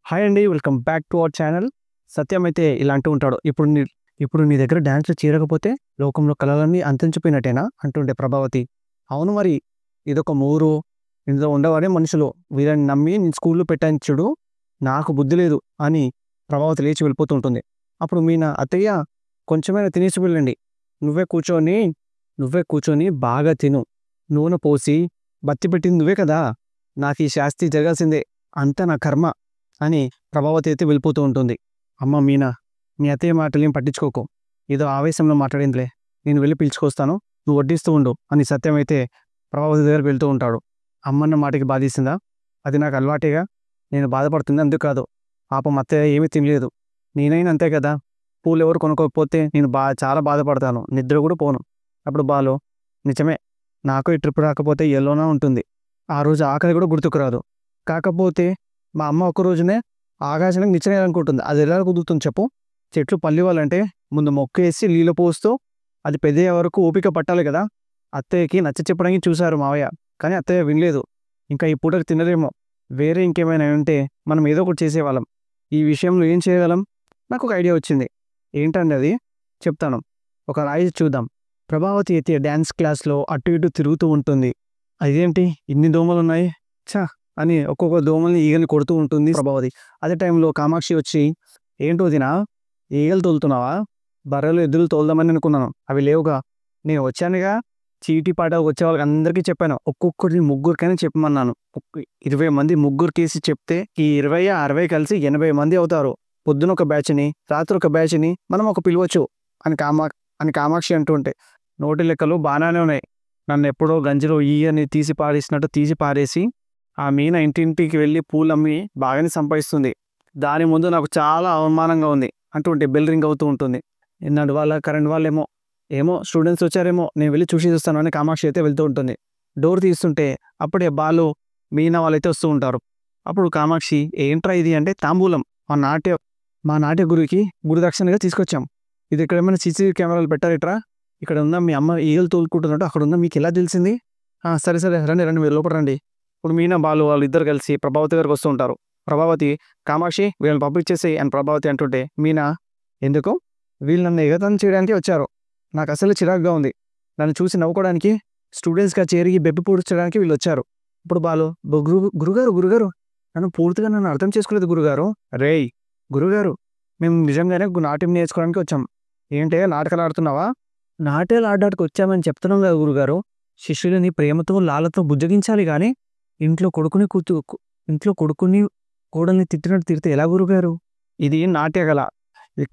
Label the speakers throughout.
Speaker 1: Hi అండి. Welcome back to our channel. సత్యం అయితే ఇలా అంటూ ఉంటాడు. ఇప్పుడు నీ దగ్గర డాన్స్‌లు చేరకపోతే లోకంలో కళలన్నీ అంతరించిపోయినట్టేనా అంటుండే ప్రభావతి. అవును మరి. ఇదొక ఊరు. ఇందులో ఉండేవారే మనుషులు. వీళ్ళని నమ్మి నేను స్కూల్‌లో పెట్టాను చూడు. నాకు బుద్ధి లేదు అని ప్రభావతి లేచి వెళ్ళిపోతూ ఉంటుంది. అప్పుడు అత్తయ్య కొంచెమైనా తినేసి వెళ్ళండి. నువ్వే కూర్చొని నువ్వే కూర్చొని బాగా తిను. నూనె పోసి బత్తి పెట్టింది నువ్వే కదా! నాకు ఈ శాస్తి జరగాల్సిందే. అంతా నా కర్మ అని ప్రభావతి అయితే వెళ్ళిపోతూ ఉంటుంది. అమ్మ మీనా, మీ అత్తయ్య మాటలేం పట్టించుకోకు. ఏదో ఆవేశంలో మాట్లాడిందిలే. నేను వెళ్ళి పిలుచుకొస్తాను. నువ్వు వడ్డిస్తూ ఉండు అని సత్యం అయితే ప్రభావతి దగ్గరికి వెళ్తూ ఉంటాడు. అమ్మన్న మాటకి బాధేసిందా? అది నాకు అలవాటేగా. నేను బాధపడుతుంది అందుకు కాదు. పాపం అత్తయ్య ఏమీ తినలేదు. నేనైనా అంతే కదా! పూలెవరు కొనుక్కోకపోతే నేను చాలా బాధపడతాను. నిద్ర కూడా పోను. అప్పుడు బాలు, నిజమే. నాకు ఈ ట్రిప్ రాకపోతే ఎల్లోనా ఉంటుంది. ఆ రోజు ఆకలి కూడా గుర్తుకు రాదు. కాకపోతే మా అమ్మ ఒక్క రోజునే ఆకాశానికి నిచ్చెనేయాలనుకుంటుంది. అది ఎలా కుదురుతుంది చెప్పు? చెట్లు పల్లివ్వాలంటే ముందు మొక్కేసి నీళ్ళు పోస్తూ అది పెద్దయ్యే వరకు ఓపిక పట్టాలి కదా! అత్తయ్యకి నచ్చచెప్పడానికి చూశారు మావయ్య. కానీ అత్తయ్య వినలేదు. ఇంకా ఈ పూటకి తినరేమో. వేరే ఇంకేమైనా ఉంటే మనం ఏదో ఒకటి చేసేవాళ్ళం. ఈ విషయంలో ఏం చేయగలం? నాకొక ఐడియా వచ్చింది. ఏంటండి అది? చెప్తాను. ఒక రాయి చూద్దాం. ప్రభావతి అయితే డ్యాన్స్ క్లాస్‌లో అటు ఇటు తిరుగుతూ ఉంటుంది. అదేంటి ఇన్ని దోమలున్నాయి? ఛ! అని ఒక్కొక్క దోమల్ని, ఈగల్ని కొడుతూ ఉంటుంది ప్రభావతి. అదే టైంలో కామాక్షి వచ్చి, ఏంటి వదినా ఈగలు తోలుతున్నావా? బర్రెలు, ఎద్దులు తోలుదామని అనుకున్నాను. అవి లేవుగా. నేను వచ్చానుగా. చీటీ పాట వచ్చే వాళ్ళకి అందరికీ చెప్పాను. ఒక్కొక్కరిని ముగ్గురికైనా చెప్పమన్నాను. 20 మంది ముగ్గురికేసి చెప్తే ఈ 20, 60 కలిసి 80 మంది అవుతారు. పొద్దున ఒక బ్యాచ్‌ని, రాత్రి ఒక బ్యాచ్‌ని మనం ఒక పిలవచ్చు అని కామాక్షి అంటుంటే, నోటి లెక్కలు బాగానే ఉన్నాయి. నన్నెప్పుడో గంజిలో ఈయని తీసి పారేసినట్టు తీసి పారేసి ఆ మీన ఇంటింటికి వెళ్ళి పూలమ్మి బాగానే సంపాదిస్తుంది. దాని ముందు నాకు చాలా అవమానంగా ఉంది అంటుంటే బెల్ రింగ్ అవుతూ ఉంటుంది. నడవాలా కరెంట్ వాళ్ళేమో ఏమో స్టూడెంట్స్ వచ్చారేమో నేను వెళ్ళి చూసి చూస్తాను అని కామాక్షి అయితే వెళ్తూ ఉంటుంది. డోర్ తీస్తుంటే అప్పుడే బాలు, మీనా వాళ్ళైతే వస్తూ ఉంటారు. అప్పుడు కామాక్షి, ఏంట్రా ఇది అంటే, తాంబూలం మా నాట్య గురువుకి గురుదక్షిణగా తీసుకొచ్చాం. ఇది ఇక్కడ ఏమైనా సీసీటీవీ కెమెరాలు పెట్టారేట్రా? ఇక్కడ ఉన్న మీ అమ్మ ఈగలు తోలుకుంటున్నట్టు అక్కడ ఉన్న మీకు ఎలా తెలిసింది? సరే సరే రండి రండి మీరు లోపల రండి. ఇప్పుడు మీనా, బాలు వాళ్ళిద్దరు కలిసి ప్రభావతి దగ్గరికి వస్తూ ఉంటారు. ప్రభావతి, కామాక్షి వీళ్ళని పంపించేసేయి అని ప్రభావతి అంటుంటే, మీనా, ఎందుకు? వీళ్ళు నన్ను ఎగతాళి చేయడానికి వచ్చారు. నాకు అసలు చిరాకుగా ఉంది. నన్ను చూసి నవ్వుకోవడానికి, స్టూడెంట్స్‌గా చేరి బెప్పి పూడ్చడానికి వీళ్ళు వచ్చారు. ఇప్పుడు బాలు, గురుగారు నన్ను అర్థం చేసుకోలేదు గురుగారు. రేయ్ గురుగారు, మేము నిజంగానే నాట్యం నేర్చుకోవడానికి వచ్చాం. ఏంటే నాటకాలు ఆడుతున్నావా? నాట్యాలు ఆడడానికి వచ్చామని చెప్తున్నాం కదా గురుగారు. శిష్యులని ప్రేమతో లాలతో బుజ్జగించాలి కానీ ఇంట్లో కొడుకుని కోడల్ని తిట్టినట్టు తిడితే ఎలా గురుగారు? ఇది నాట్యకళ. ఇది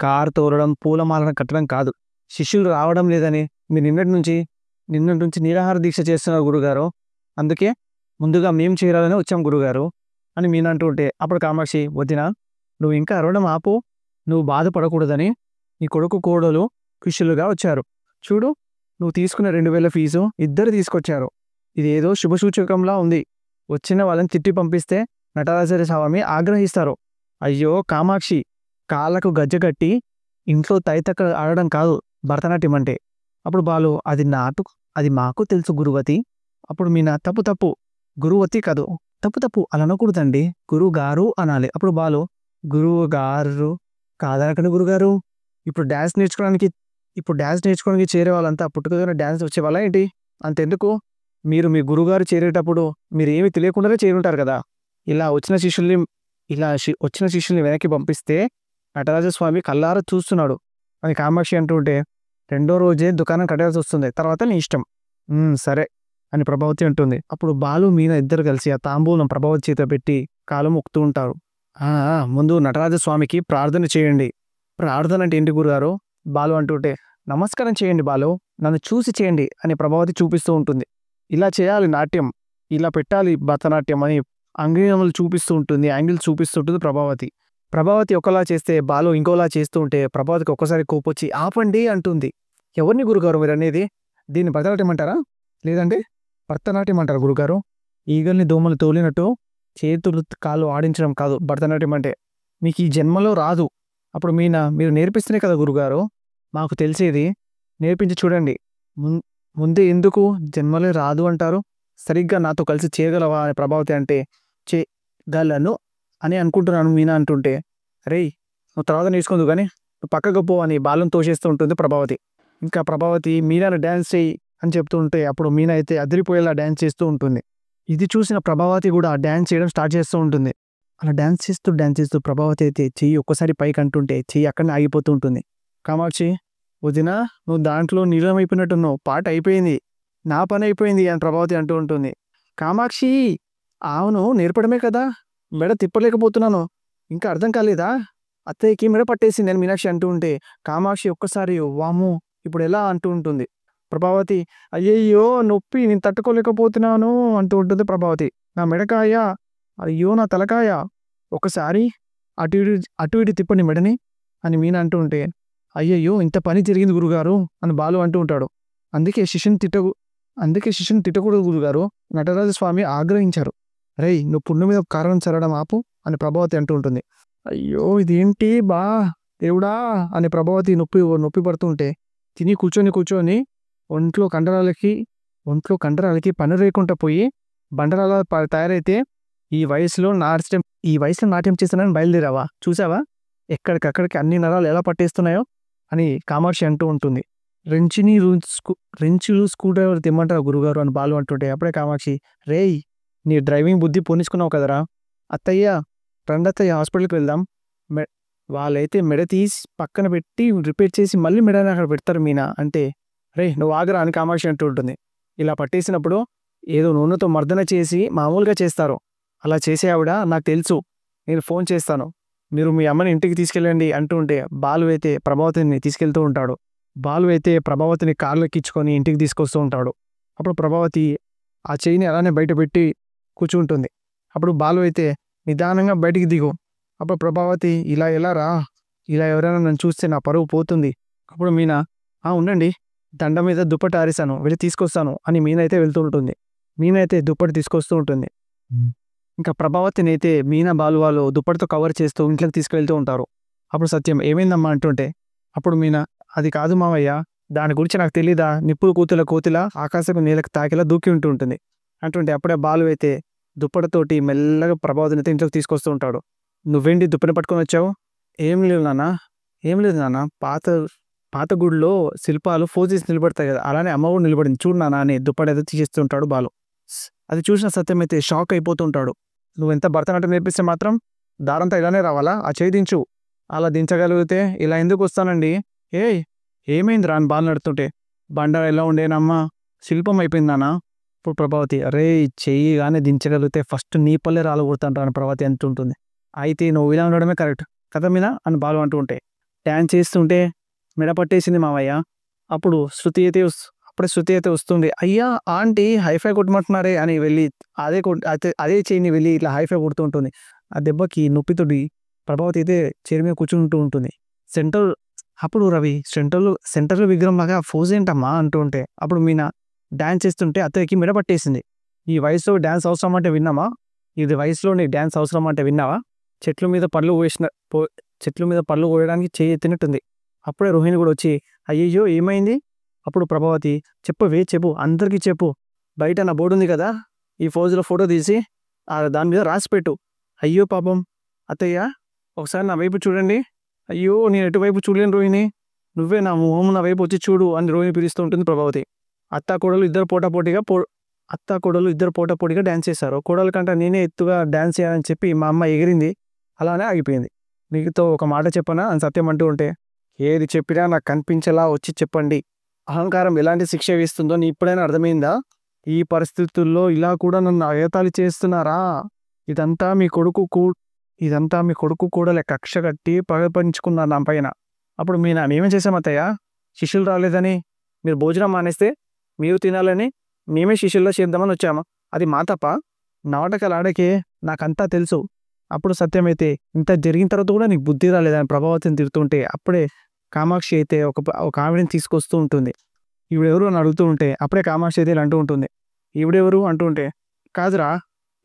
Speaker 1: కారు తోలడం, పూలమాలను కట్టడం కాదు. శిష్యులు రావడం లేదని మీరు నిన్నటి నుంచి నిరాహార దీక్ష చేస్తున్నారు గురుగారు. అందుకే ముందుగా మేము చేరాలని వచ్చాం గురుగారు అని మీనా అంటూ ఉంటే, అప్పుడు కామాక్షి, వదినా నువ్వు ఇంకా అరవడం ఆపు. నువ్వు బాధపడకూడదని నీ కొడుకు కోడలు శిష్యులుగా వచ్చారు. చూడు, నువ్వు తీసుకున్న 2000 ఫీజు ఇద్దరు తీసుకొచ్చారు. ఇదేదో శుభసూచకంలా ఉంది. వచ్చిన వాళ్ళని తిట్టి పంపిస్తే నటరాజరి స్వామి ఆగ్రహిస్తారు. అయ్యో కామాక్షి, కాళ్ళకు గజ్జె కట్టి ఇంట్లో తైతక్క ఆడడం కాదు భరతనాట్యం అంటే. అప్పుడు బాలు, అది మాకు తెలుసు గురువతి. అప్పుడు మీనా, తప్పు గురువతి కాదు, తప్పు అలా అనకూడదండి, గురుగారు అనాలి. అప్పుడు బాలు, గురువు గారు కాదనకండి గురుగారు. ఇప్పుడు డ్యాన్స్ నేర్చుకోవడానికి చేరే వాళ్ళంతా పుట్టుకతోనే డ్యాన్స్ వచ్చేవాళ్ళ ఏంటి? అంతెందుకు, మీరు మీ గురుగారు చేరేటప్పుడు మీరు ఏమీ తెలియకుండానే చేరుంటారు కదా. ఇలా వచ్చిన శిష్యుల్ని వెనక్కి పంపిస్తే నటరాజస్వామి కళ్ళారా చూస్తున్నాడు అని కామాక్షి అంటుంటే, రెండో రోజే దుకాణం కట్టాల్సి వస్తుంది, తర్వాత నీ ఇష్టం. సరే అని ప్రభావతి అంటుంది. అప్పుడు బాలు, మీనా ఇద్దరు కలిసి ఆ తాంబూలం ప్రభావతి చేత పెట్టి కాలు మొక్కుతూ ఉంటారు. ముందు నటరాజస్వామికి ప్రార్థన చేయండి. ప్రార్థన అంటే ఏంటి గురుగారు? బాలు అంటుంటే, నమస్కారం చేయండి బాలు, నన్ను చూసి చేయండి అని ప్రభావతి చూపిస్తూ ఉంటుంది. ఇలా చేయాలి నాట్యం, ఇలా పెట్టాలి భరతనాట్యం అని అంగినములు చూపిస్తూ ఉంటుంది, యాంగిల్స్ చూపిస్తూ ఉంటుంది ప్రభావతి ఒకలా చేస్తే బాలు ఇంకోలా చేస్తూ ఉంటే ప్రభావతికి ఒక్కసారి కోపొచ్చి, ఆపండి అంటుంది. ఎవరిని గురుగారు మీరు అనేది? దీన్ని భరతనాట్యం అంటారా? లేదంటే భరతనాట్యం అంటారు గురుగారు? ఈగల్ని దోమలు తోలినట్టు చేతులు కాళ్ళు ఆడించడం కాదు భరతనాట్యం అంటే. మీకు ఈ జన్మలో రాదు. అప్పుడు మీరు నేర్పిస్తేనే కదా గురుగారు మాకు తెలిసేది. నేర్పించి చూడండి. ముందే ఎందుకు జన్మలో రాదు అంటారు? సరిగ్గా నాతో కలిసి చేయగలవా అని ప్రభావతి అంటే, చేయగలను అని అనుకుంటున్నాను మీనా అంటుంటే, రేయ్ నువ్వు తర్వాత నేర్చుకుందు కానీ నువ్వు పక్కకు పో అని బాలను తోసేస్తూ ఉంటుంది ప్రభావతి. ఇంకా ప్రభావతి మీనాను డ్యాన్స్ చేయి అని చెప్తూ ఉంటే అప్పుడు మీనా అయితే అదిరిపోయేలా డ్యాన్స్ చేస్తూ ఉంటుంది. ఇది చూసిన ప్రభావతి కూడా డ్యాన్స్ చేయడం స్టార్ట్ చేస్తూ ఉంటుంది. అలా డ్యాన్స్ చేస్తూ ప్రభావతి అయితే చెయ్యి ఒక్కసారి పైకి అంటుంటే చెయ్యి అక్కడనే ఆగిపోతూ ఉంటుంది. కామాక్షి, వదినా నువ్వు దాంట్లో నిలమైపోయినట్టున్నావు, పాట అయిపోయింది, నా పని అయిపోయింది అని ప్రభావతి అంటూ ఉంటుంది. కామాక్షి, అవును నేర్పడమే కదా, మెడ తిప్పలేకపోతున్నాను, ఇంకా అర్థం కాలేదా, అత్తయ్యకి మెడ పట్టేసింది నేను మీనాక్షి అంటూ ఉంటే కామాక్షి ఒక్కసారి వాము ఇప్పుడు ఎలా అంటూ ఉంటుంది. ప్రభావతి, అయ్యయ్యో నొప్పి నేను తట్టుకోలేకపోతున్నాను అంటూ ఉంటుంది ప్రభావతి. నా మెడకాయ, అయ్యో నా తలకాయ, ఒకసారి అటు ఇటు అటు ఇటు తిప్పండి మెడని అని మీనా అంటూ ఉంటే, అయ్యయ్యో ఇంత పని జరిగింది గురుగారు అని బాలు అంటూ ఉంటాడు. అందుకే శిష్యుని తిట్టకూడదు గురుగారు, నటరాజస్వామి ఆగ్రహించారు. రేయ్ నువ్వు పుండు మీద కారణం చల్లడం ఆపు అని ప్రభావతి అంటూ ఉంటుంది. అయ్యో ఇదేంటి బా దేవుడా అని ప్రభావతి నొప్పి పడుతూ ఉంటే తిని కూర్చొని ఒంట్లో కండరాలకి పని లేకుండా పోయి బండరాల తయారైతే ఈ వయసులో నాట్యం చేస్తానని బయలుదేరావా, చూసావా ఎక్కడికక్కడికి అన్ని నరాలు ఎలా పట్టేస్తున్నాయో అని కామాక్షి అంటూ ఉంటుంది. రెంచులు స్క్రూ డ్రైవర్ తెమ్మంటారు గురుగారు అని బాలు అంటుంటే అప్పుడే కామాక్షి, రేయ్ నీ డ్రైవింగ్ బుద్ధి పోనిచ్చుకున్నావు కదరా, అత్తయ్య రండత్తయ్య హాస్పిటల్కి వెళ్దాం, వాళ్ళైతే మెడ తీసి పక్కన పెట్టి రిపేర్ చేసి మళ్ళీ మెడని అక్కడ పెడతారు మీనా అంటే, రే నువ్వు ఆగరా అని కామాక్షి అంటూ ఉంటుంది. ఇలా పట్టేసినప్పుడు ఏదో నూనెతో మర్దన చేసి మామూలుగా చేస్తారు, అలా చేసే ఆవిడ నాకు తెలుసు, నేను ఫోన్ చేస్తాను, మీరు మీ అమ్మని ఇంటికి తీసుకెళ్ళండి అంటూ ఉంటే బాలు అయితే ప్రభావతిని తీసుకెళ్తూ ఉంటాడు. బాలు అయితే ప్రభావతిని కార్లో ఎక్కించుకొని ఇంటికి తీసుకొస్తూ ఉంటాడు. అప్పుడు ప్రభావతి ఆ చెయ్యిని అలానే బయట పెట్టి కూర్చుంటుంది. అప్పుడు బాలు అయితే నిదానంగా బయటికి దిగు. అప్పుడు ప్రభావతి, ఇలా ఎలా రా, ఇలా ఎవరైనా నన్ను చూస్తే నా పరువు పోతుంది. అప్పుడు మీనా, ఉండండి దండ మీద దుప్పటి ఆరేసాను వెళ్ళి తీసుకొస్తాను అని మీనా అయితే వెళ్తూ ఉంటుంది. మీనా అయితే దుప్పటి తీసుకొస్తూ ఉంటుంది. ఇంకా ప్రభావతిని అయితే మీనా బాలు వాళ్ళు దుప్పటితో కవర్ చేస్తూ ఇంట్లోకి తీసుకెళ్తూ ఉంటారు. అప్పుడు సత్యం, ఏమైందమ్మా అంటుంటే అప్పుడు మీనా, అది కాదు మావయ్య, దాని గురించి నాకు తెలీదా, నిప్పులు కోతుల ఆకాశపు నేలకు తాకేలా దూకి ఉంటుంది అంటుంటే అప్పుడే బాలు అయితే దుప్పటితోటి మెల్లగా ప్రభావతిని అయితే ఇంట్లోకి తీసుకొస్తూ ఉంటాడు. నువ్వేంటి దుప్పని పట్టుకొని వచ్చావు? ఏం లేదు నాన్న, పాత గుడిలో శిల్పాలు ఫోజెస్ నిలబడతాయి కదా, అలానే అమ్మ కూడా నిలబడింది చూడు నాన్న అని దుప్పటి అయితే తీసేస్తూ ఉంటాడు బాలు. అది చూసిన సత్యం అయితే షాక్ అయిపోతూ ఉంటాడు. నువ్వు ఎంత భరతనాట్యం నేర్పిస్తే మాత్రం దారంతా ఇలానే రావాలా, ఆ చేయి దించు, అలా దించగలిగితే ఇలా ఎందుకు వస్తానండి, ఏమైంది రా అని బాలు నడుతుంటే, బండారు ఎలా ఉండేనమ్మా, శిల్పం అయిపోయింది నాన్న. ఇప్పుడు ప్రభావతి, అరే చెయ్యి కానీ దించగలిగితే ఫస్ట్ నీ పల్లె రాలు కొడతాను అని ప్రభావతి అంటుంటుంది. అయితే నువ్వు ఇలా ఉండడమే కరెక్ట్ కదా మీద అని బాలు అంటూ ఉంటే, డ్యాన్స్ చేస్తుంటే మెడ పట్టేసింది మావయ్య. అప్పుడే శృతి అయితే వస్తుంది. అయ్యా ఆంటీ హైఫై కొట్టమంటున్నారే అని వెళ్ళి అదే చెయ్యిని వెళ్ళి ఇట్లా హైఫై కొడుతూ ఉంటుంది. ఆ దెబ్బకి నొప్పితోటి ప్రభావతి అయితే చైర్ మీద కూర్చుంటూ ఉంటుంది. అప్పుడు రవి సెంటర్లో విగ్రహం లాగా ఫోజ్ ఏంటమ్మా అంటూ ఉంటే అప్పుడు మీనా డ్యాన్స్ చేస్తుంటే అత్తయ్యకి మెడ పట్టేసింది. ఈ వయసులో డ్యాన్స్ అవసరం అంటే విన్నామా, ఇది వయసులో నీకు డ్యాన్స్ అవసరం అంటే విన్నావా, చెట్ల మీద పళ్ళు కోయడానికి చేయి ఎత్తినట్టుంది. అప్పుడే రోహిణి కూడా వచ్చి, అయ్యయ్యో ఏమైంది? అప్పుడు ప్రభావతి, చెప్పు అందరికీ చెప్పు, బయట నా బోర్డు ఉంది కదా, ఈ ఫోజులో ఫోటో తీసి దాని మీద రాసిపెట్టు. అయ్యో పాపం అత్తయ్య ఒకసారి నా వైపు చూడండి, అయ్యో నేను ఎటువైపు చూడలేను రోహిణి, నువ్వే నా మొహం నా వైపు వచ్చి చూడు అని రోహిణి పిలుస్తూ ఉంటుంది ప్రభావతి. అత్త కోడలు ఇద్దరు పోటాపోటీగా డ్యాన్స్ చేశారు. కోడల కంటే నేనే ఎత్తుగా డ్యాన్స్ చేయాలని చెప్పి మా అమ్మ ఎగిరింది, అలానే ఆగిపోయింది. మీతో ఒక మాట చెప్పనా అని సత్యం అంటూ ఉంటే, ఏది చెప్పినా నాకు కనిపించేలా వచ్చి చెప్పండి, అహంకారం ఎలాంటి శిక్ష వేస్తుందో నీ ఇప్పుడైనా అర్థమైందా, ఈ పరిస్థితుల్లో ఇలా కూడా నన్ను అగతాళి చేస్తున్నారా, ఇదంతా మీ కొడుకు కూడలే కక్ష కట్టి పగపంచుకున్నారు నా పైన. అప్పుడు మేమేం చేసాం అత్తయ్య, శిష్యులు రాలేదని మీరు భోజనం మానేస్తే మీరు తినాలని మేమే శిష్యుల్లో చేద్దామని వచ్చామా, అది మా తప్ప, నాటకాలు ఆడకే నాకంతా తెలుసు. అప్పుడు సత్యం అయితే ఇంత జరిగిన తర్వాత కూడా నీకు బుద్ధి రాలేదని ప్రభావతిని తిడుతుంటే అప్పుడే కామాక్షి అయితే ఒక ఆవిడని తీసుకొస్తూ ఉంటుంది. ఈవిడెవరు అని అడుగుతూ ఉంటే అప్పుడే కామాక్షి అయితే ఇలా అంటూ ఉంటుంది. ఈవిడెవరు అంటూ ఉంటే, కాదురా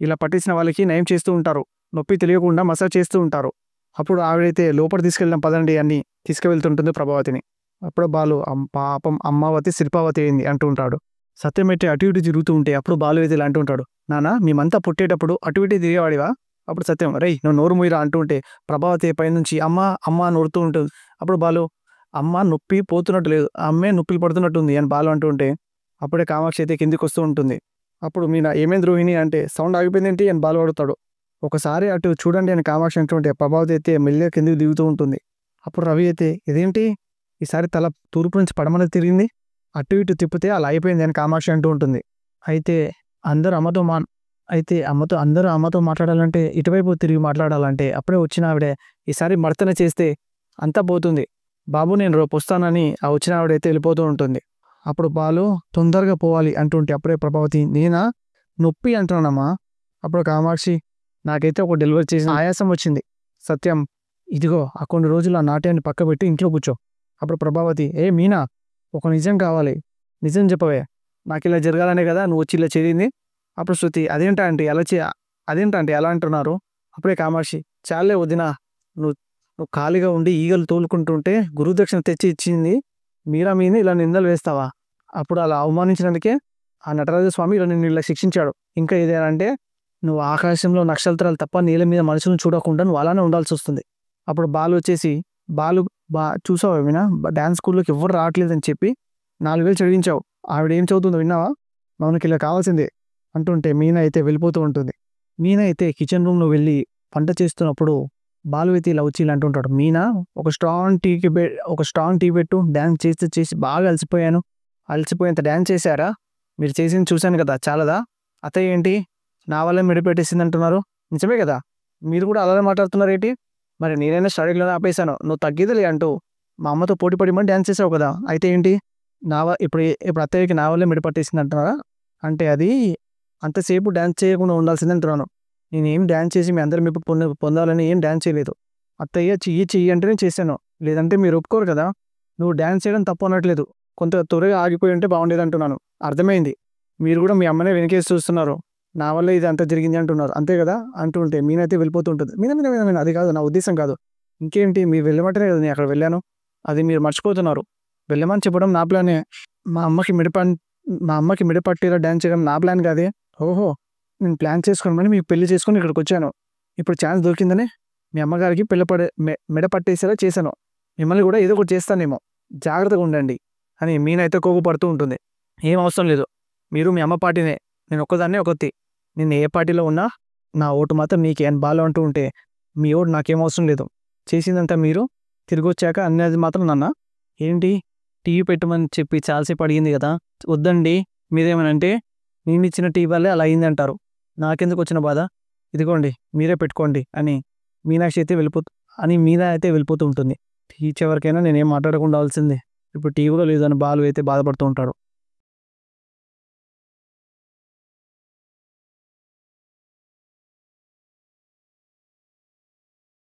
Speaker 1: ఇలా పట్టేసిన వాళ్ళకి నయం చేస్తూ ఉంటారు, నొప్పి తెలియకుండా మసాజ్ చేస్తూ ఉంటారు. అప్పుడు ఆవిడైతే లోపల తీసుకెళ్దాం పదండి అని తీసుకువెళ్తుంటుంది ప్రభావతిని. అప్పుడు బాలు, పాపం అమ్మావతి శిల్పావతి అయింది అంటూ ఉంటాడు. సత్యం అయితే అటు ఇటు తిరుగుతూ ఉంటే అప్పుడు బాలు అయితే ఇలా అంటూ ఉంటాడు, నాన్న మేమంతా పుట్టేటప్పుడు అటు ఇటు తిరిగేవాడివా, అప్పుడు సత్యం రేయ్ నువ్వు నోరు మూయరా అంటూ ఉంటే ప్రభావతి పైనుంచి అమ్మ అమ్మ అని నొరుతూ ఉంటుంది. అప్పుడు బాలు అమ్మ నొప్పి పోతున్నట్టు లేదు, ఆ అమ్మే నొప్పిలు పడుతున్నట్టుంది అని బాలు అంటూ ఉంటే అప్పుడే కామాక్షి అయితే కిందికి వస్తూ ఉంటుంది. అప్పుడు మీనా ఏమైంది రోహిణి అంటే సౌండ్ ఆగిపోయిందేంటి అని బాలు అడుగుతాడు. ఒకసారి అటు చూడండి అని కామాక్షి అంటుంటే ప్రభావతి అయితే మెల్లిగా కిందికి దిగుతూ ఉంటుంది. అప్పుడు రవి అయితే ఇదేంటి ఈసారి తల తూర్పు నుంచి పడమని తిరిగింది, అటు ఇటు తిప్పితే అలా అయిపోయింది అని కామాక్షి అంటూ ఉంటుంది. అయితే అందరూ అమ్మతో మా అయితే అమ్మతో మాట్లాడాలంటే ఇటువైపు తిరిగి మాట్లాడాలంటే అప్పుడే వచ్చిన ఆవిడే ఈసారి మర్తన చేస్తే అంతా పోతుంది, బాబు నేను రేపు వస్తానని ఆ వచ్చిన ఆవిడైతే వెళ్ళిపోతూ ఉంటుంది. అప్పుడు బాలు తొందరగా పోవాలి అంటుంటే అప్పుడే ప్రభావతి నేనా నొప్పి అంటున్నానమ్మా. అప్పుడు కామాక్షి నాకైతే ఒక డెలివరీ చేసిన ఆయాసం వచ్చింది. సత్యం ఇదిగో ఆ కొన్ని రోజులు ఆ నాట్యాన్ని పక్క పెట్టి ఇంట్లో కూర్చో. అప్పుడు ప్రభావతి ఏ మీనా ఒక నిజం కావాలి, నిజం చెప్పవే, నాకు ఇలా జరగాలనే కదా నువ్వు వచ్చి ఇలా చేరింది. అప్పుడు శృతి అదేంటంటే ఎలా అంటున్నారు. అప్పుడే కామాక్షి చాలే వదినా, నువ్వు నువ్వు ఖాళీగా ఉండి ఈగలు తోలుకుంటుంటే గురుదక్షిణ తెచ్చి ఇచ్చింది మీరా మీద ఇలా నిందలు వేస్తావా. అప్పుడు అలా అవమానించినందుకే ఆ నటరాజస్వామి ఇలా నిన్ను ఇలా శిక్షించాడు. ఇంకా ఏదేనంటే నువ్వు ఆకాశంలో నక్షత్రాలు తప్ప నీళ్ళ మీద మనుషులను చూడకుండా నువ్వు అలానే ఉండాల్సి వస్తుంది. అప్పుడు బాలు వచ్చేసి చూసావా వినా డ్యాన్స్ స్కూల్లోకి ఎవరు రావట్లేదని చెప్పి 4,000 చదివించావు, ఆవిడ ఏం చదువుతుందో విన్నావా, మనకి ఇలా కావాల్సిందే అంటుంటే మీనా అయితే వెళ్ళిపోతూ ఉంటుంది. మీనా అయితే కిచెన్ రూమ్లో వెళ్ళి వంట చేస్తున్నప్పుడు బాలు అయితే ఇలా వచ్చి ఇలా అంటుంటాడు. మీనా ఒక స్ట్రాంగ్ టీ పెట్టు, డ్యాన్స్ చేసి బాగా అలసిపోయేంత డ్యాన్స్ చేశారా, మీరు చేసింది చూశాను కదా చాలదా, అత్తయ్య ఏంటి నా వల్లే మెడిపెట్టేసింది అంటున్నారు, నిజమే కదా, మీరు కూడా అలానే మాట్లాడుతున్నారు ఏంటి, మరి నేనైనా స్టడీలోనే ఆపేశాను, నువ్వు తగ్గేదిలే అంటూ మా అమ్మతో పోటీ పడి మరి డ్యాన్స్ చేసావు కదా, అయితే ఏంటి ఇప్పుడు అత్తయ్యకి నా వల్లే మెడిపట్టేసింది అంటున్నారా, అంటే అది అంతసేపు డ్యాన్స్ చేయకుండా ఉండాల్సింది అంటున్నాను. నేనేం డ్యాన్స్ చేసి మీ అందరి మెప్పు పొందాలని ఏం డ్యాన్స్ చేయలేదు, అత్తయ్య చెయ్యి అంటేనే చేశాను, లేదంటే మీరు ఒప్పుకోరు కదా, నువ్వు డ్యాన్స్ చేయడం తప్పు అనట్లేదు, కొంత త్వరగా ఆగిపోయి ఉంటే బాగుండేది అంటున్నాను, అర్థమైంది, మీరు కూడా మీ అమ్మనే వెనకేసి చూస్తున్నారు, నా వల్ల ఇది అంతా జరిగింది అంటున్నారు అంతే కదా అంటుంటే మీనైతే వెళ్ళిపోతుంటుంది. మీన అది కాదు నా ఉద్దేశం కాదు, ఇంకేంటి మీరు వెళ్ళమంటేనే కదా నేను అక్కడ వెళ్ళాను, అది మీరు మర్చిపోతున్నారు, వెళ్ళమని చెప్పడం నా ప్లానే, మా అమ్మకి మిడపట్టేలా డ్యాన్స్ చేయడం నా ప్లాన్ కాదే, ఓహో నేను ప్లాన్ చేసుకోమని మీకు పెళ్లి చేసుకొని ఇక్కడికి వచ్చాను, ఇప్పుడు ఛాన్స్ దొరికిందని మీ అమ్మగారికి మెడ పట్టేసేలా చేశాను, మిమ్మల్ని కూడా ఏదో ఒకటి చేస్తానేమో, జాగ్రత్తగా ఉండండి అని మీనైతే కోపపడుతూ ఉంటుంది. ఏం అవసరం లేదు, మీరు మీ అమ్మ పార్టీనే, నేను ఒక్కదాన్నే ఒకటి, నేను ఏ పార్టీలో ఉన్నా నా ఓటు మాత్రం నీకే అని బాలు అంటూ ఉంటే మీ ఓటు నాకేం అవసరం లేదు, చేసిందంతా మీరు, తిరిగి వచ్చాక అన్నది మాత్రం నాన్న, ఏంటి టీవీ పెట్టమని చెప్పి చాలాసేపు అడిగింది కదా, వద్దండి మీరేమనంటే నేను ఇచ్చిన టీవీ వల్లే అలా అయింది అంటారు, నాకెందుకు వచ్చిన బాధ, ఇదిగోండి మీరే పెట్టుకోండి అని మీనా అయితే వెళ్ళిపోతూ ఉంటుంది. ఈ చివరికైనా నేనేం మాట్లాడకుండా ఉండాల్సిందే, ఇప్పుడు టీవీలో లేదని బాలు అయితే బాధపడుతూ ఉంటాడు.